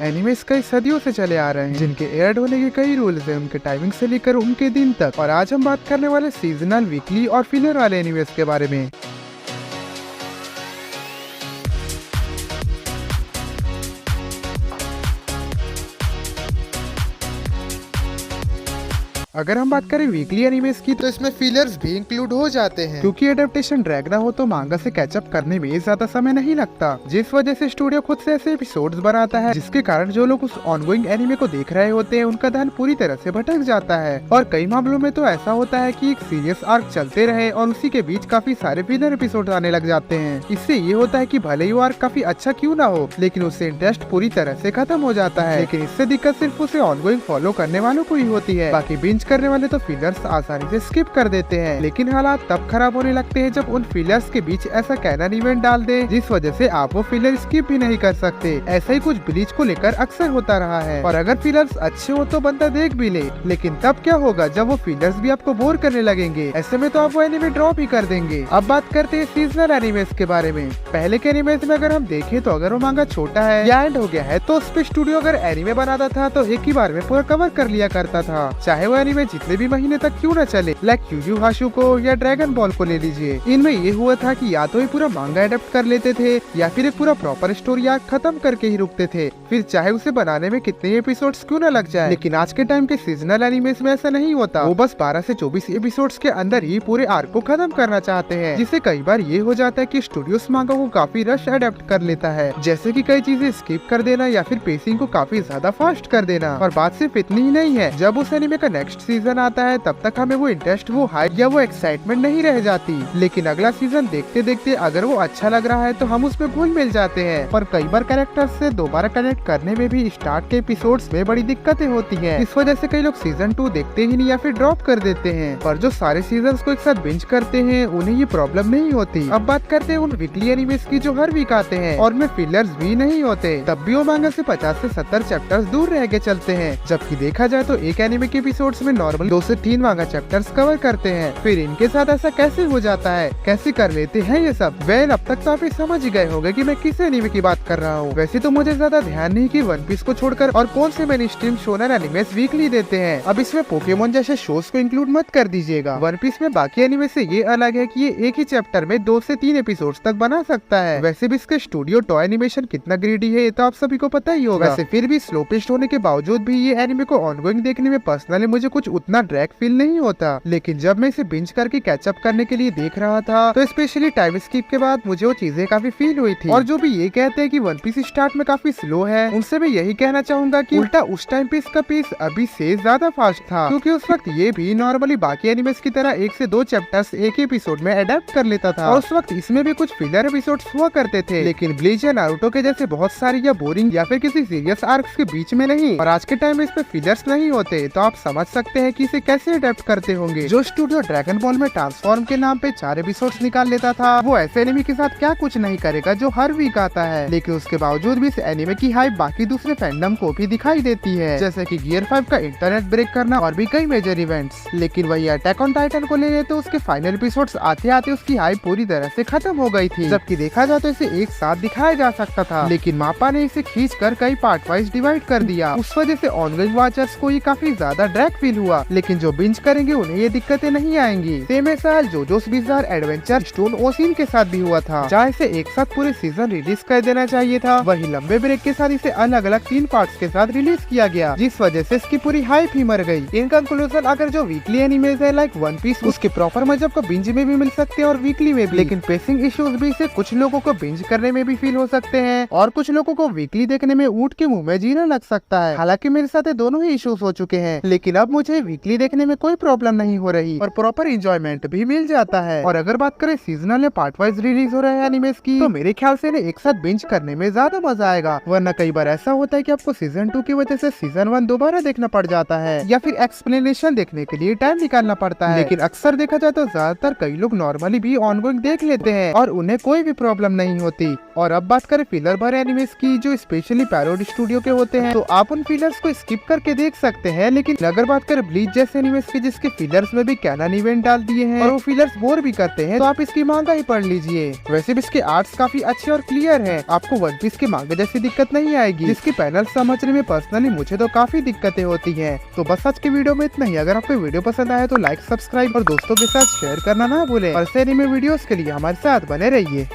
Animes कई सदियों से चले आ रहे हैं, जिनके एयर्ड होने के कई रूल्स हैं, उनके टाइमिंग से लेकर उनके दिन तक। और आज हम बात करने वाले सीजनल, वीकली और फिलर वाले एनिमेस के बारे में। अगर हम बात करें वीकली एनिमेस की, तो इसमें फिलर्स भी इंक्लूड हो जाते हैं, क्योंकि एडेप्टेशन ड्रैग ना हो तो मांगा से कैचअप करने में ज्यादा समय नहीं लगता, जिस वजह से स्टूडियो खुद से ऐसे एपिसोड्स बनाता है जिसके कारण जो लोग उस ऑनगोइंग एनिमे को देख रहे होते हैं उनका ध्यान पूरी तरह से भटक जाता है। और कई मामलों में तो ऐसा होता है कि एक सीरियस आर्क चलते रहे और उसी के बीच काफी सारे फिलर एपिसोड आने लग जाते हैं। इससे ये होता है कि भले ही वो आर्क काफी अच्छा क्यों ना हो, लेकिन उससे इंटरेस्ट पूरी तरह से खत्म हो जाता है। लेकिन इससे दिक्कत सिर्फ उसे ऑनगोइंग फॉलो करने वालों को ही होती है, बाकी बिंज करने वाले तो फिलर्स आसानी से स्किप कर देते हैं। लेकिन हालात तब खराब होने लगते हैं जब उन फिलर्स के बीच ऐसा कैनन इवेंट डाल दे जिस वजह से आप वो फिलर स्किप भी नहीं कर सकते। ऐसा ही कुछ ब्लीच को लेकर अक्सर होता रहा है। और अगर फिलर्स अच्छे हो तो बंदा देख भी ले, लेकिन तब क्या होगा जब वो फिलर्स भी आपको बोर करने लगेंगे। ऐसे में तो आप वो एनिमे ड्रॉप ही कर देंगे। अब बात करते हैं सीजनल एनिमेस के बारे में। पहले के एनिमेस में अगर हम देखें तो अगर वो मांगा छोटा है या एंड हो गया है तो उस पे स्टूडियो अगर एनिमे बनाता था तो एक ही बार में पूरा कवर कर लिया करता था, चाहे वो एनिमे जितने भी महीने तक क्यों न चले। लाइक यूजू हाशुको या ड्रैगन बॉल को ले लीजिए, इनमें ये हुआ था कि या तो ये पूरा मांगा एडेप्ट कर लेते थे या फिर एक पूरा प्रॉपर स्टोरी आर्क खत्म करके ही रुकते थे, फिर चाहे उसे बनाने में कितने एपिसोड्स क्यों न लग जाए। लेकिन आज के टाइम के सीजनल एनिमेस में ऐसा नहीं होता, वो बस 12 से 24 एपिसोड्स के अंदर ही पूरे आर्क को खत्म करना चाहते हैं, जिससे कई बार ये हो जाता है कि स्टूडियो मांगा को काफी रश एडेप्ट कर लेता है, जैसे कि कई चीजें स्किप कर देना या फिर पेसिंग को काफी ज्यादा फास्ट कर देना। और बात सिर्फ इतनी ही नहीं है, जब उस एनिमे का नेक्स्ट सीजन आता है तब तक हमें वो इंटरेस्ट, वो हाइप या वो एक्साइटमेंट नहीं रह जाती। लेकिन अगला सीजन देखते देखते अगर वो अच्छा लग रहा है तो हम उसमें घुल मिल जाते हैं। पर कई बार कैरेक्टर्स से दोबारा कनेक्ट करने में भी स्टार्ट के एपिसोड्स में बड़ी दिक्कतें होती हैं। इस वजह से कई लोग सीजन 2 देखते ही नहीं या फिर ड्रॉप कर देते हैं। पर जो सारे सीजन्स को एक साथ बिंज करते हैं उन्हें ये प्रॉब्लम नहीं होती। अब बात करते हैं उन वीकली एनिमेस की जो हर वीक आते हैं और में फिलर्स भी नहीं होते, तब भी वो मांगा से 50 से 70 चैप्टर्स दूर रह के चलते हैं। जबकि देखा जाए तो एक एनिमे के एपिसोड्स में नॉर्मल 2 से 3 मांगा चैप्टर्स कवर करते हैं। फिर इनके साथ ऐसा कैसे हो जाता है, कैसे कर लेते हैं ये सब? वेल, अब तक तो आप समझ ही गए होंगे कि मैं किस एनिमे की बात कर रहा हूँ। वैसे तो मुझे ज्यादा ध्यान नहीं कि वन पीस को छोड़कर और कौन से main stream shonen animes weekly देते हैं। अब इसमें पोकेमोन जैसे शोज को इंक्लूड मत कर दीजिएगा। वन पीस में बाकी एनिमे से ये अलग है कि ये एक ही चैप्टर में 2 से 3 एपिसोड्स तक बना सकता है। वैसे भी इसके स्टूडियो टॉय एनिमेशन कितना ग्रीडी है ये तो आप सभी को पता ही होगा। वैसे फिर भी स्लो पेस्ड होने के बावजूद भी ये एनिमे को ऑनगोइंग देखने में पर्सनली मुझे कुछ उतना ड्रैग फील नहीं होता। लेकिन जब मैं इसे बिंज करके कैचअप करने के लिए देख रहा था तो स्पेशली टाइम स्किप के बाद मुझे वो चीजें काफी फील हुई थी। और जो भी ये कहते हैं कि वन पीस स्टार्ट में काफी स्लो है, उनसे मैं यही कहना चाहूंगा कि उल्टा उस टाइम पे इसका पेस अभी से ज्यादा फास्ट था, क्योंकि उस वक्त ये भी नॉर्मली बाकी एनिमेस की तरह 1 से 2 चैप्टर्स एक ही एपिसोड में अडेप्ट कर लेता था। और उस वक्त इसमें भी कुछ फिलर एपिसोड्स हुआ करते थे, लेकिन ब्लीच या नारुतो के जैसे बहुत सारी या बोरिंग या फिर किसी सीरियस आर्क्स के बीच में नहीं। और आज के टाइम में इसमें फिलर्स नहीं होते, तो आप समझ सकते हैं कि इसे कैसे अडेप्ट करते होंगे। जो स्टूडियो ड्रैगन बॉल में ट्रांसफॉर्म के नाम पे 4 एपिसोड्स निकाल लेता था, वो ऐसे एनिमे के साथ क्या कुछ नहीं करेगा जो हर वीक आता है। लेकिन उसके बावजूद भी इस एनिमे की हाइप बाकी दूसरे फैंडम को भी दिखाई देती है, जैसे कि गियर 5 का इंटरनेट ब्रेक करना और भी कई मेजर इवेंट्स। लेकिन वही अटैक ऑन टाइटन को ले ले तो उसके फाइनल एपिसोड्स आते आते उसकी हाइप पूरी तरह से खत्म हो गई थी। जबकि देखा जाए तो इसे एक साथ दिखाया जा सकता था, लेकिन मापा ने इसे खींच कर कई पार्ट वाइज डिवाइड कर दिया। उस वजह से ऑनगोइंग वाचर्स को ये काफी ज्यादा ड्रैग फील हुआ। लेकिन जो बिंज करेंगे उन्हें ये दिक्कतें नहीं आएंगी। सेम ऐसा जोजोस बिज़ार एडवेंचर स्टोन ओशिन के साथ भी हुआ था, जहाँ इसे एक साथ पूरे सीजन रिलीज कर देना चाहिए था, वही लंबे ब्रेक के साथ इसे अलग अलग 3 पार्ट्स के साथ रिलीज किया गया, जिस वजह से इसकी पूरी हाइप ही मर गई। इन कंक्लूजन, अगर जो वीकली एनिमेज है लाइक वन पीस, उसके प्रॉपर मजे आपको बिंज में भी मिल सकते हैं और वीकली में भी। लेकिन पेसिंग इश्यूज भी से कुछ लोगों को बिंज करने में भी फील हो सकते हैं और कुछ लोगों को वीकली देखने में ऊँट के मुंह में जीना लग सकता है। हालांकि मेरे साथ दोनों ही इश्यूज हो चुके हैं, लेकिन अब मुझे वीकली देखने में कोई प्रॉब्लम नहीं हो रही और प्रॉपर इंजॉयमेंट भी मिल जाता है। और अगर बात करें सीजनल या पार्ट वाइज रिलीज हो रहे हैं एनिमेस की, तो मेरे ख्याल से इन्हें एक साथ बिंज करने में ज्यादा मजा आएगा। वरना कई बार ऐसा होता है कि आपको सीजन 2 की वजह से सीजन 1 दोबारा देखना पड़ जाता है या फिर एक्सप्लेनेशन देखने के लिए टाइम निकालना पड़ता है। लेकिन अक्सर देखा जाए तो ज्यादातर कई लोग नॉर्मली भी ऑनगोइंग देख लेते हैं और उन्हें कोई भी प्रॉब्लम नहीं होती। और अब बात करें फिलर भरे एनिमेस की जो स्पेशली पैरोडी स्टूडियो के होते हैं, तो आप उन फिलर्स को स्किप करके देख सकते हैं। लेकिन अगर बात करें ब्लीच जैसे एनिमेस की जिसके फिलर्स में भी कैनन इवेंट डाल दिए हैं और वो फिलर्स बोर भी करते हैं, तो आप इसकी मांगा ही पढ़ लीजिए। वैसे भी इसके आर्ट्स काफी अच्छे और क्लियर है, आपको वन पीस के मांगे जैसी दिक्कत नहीं आएगी। जिसकी पैनल समझने में पर्सनली मुझे तो काफी दिक्कतें होती है। तो बस आज के वीडियो में इतना ही। अगर आपको वीडियो पसंद आया तो लाइक, सब्सक्राइब और दोस्तों के साथ शेयर करना ना भूलें। और ऐसे एनीमे वीडियोस के लिए हमारे साथ बने रहिए।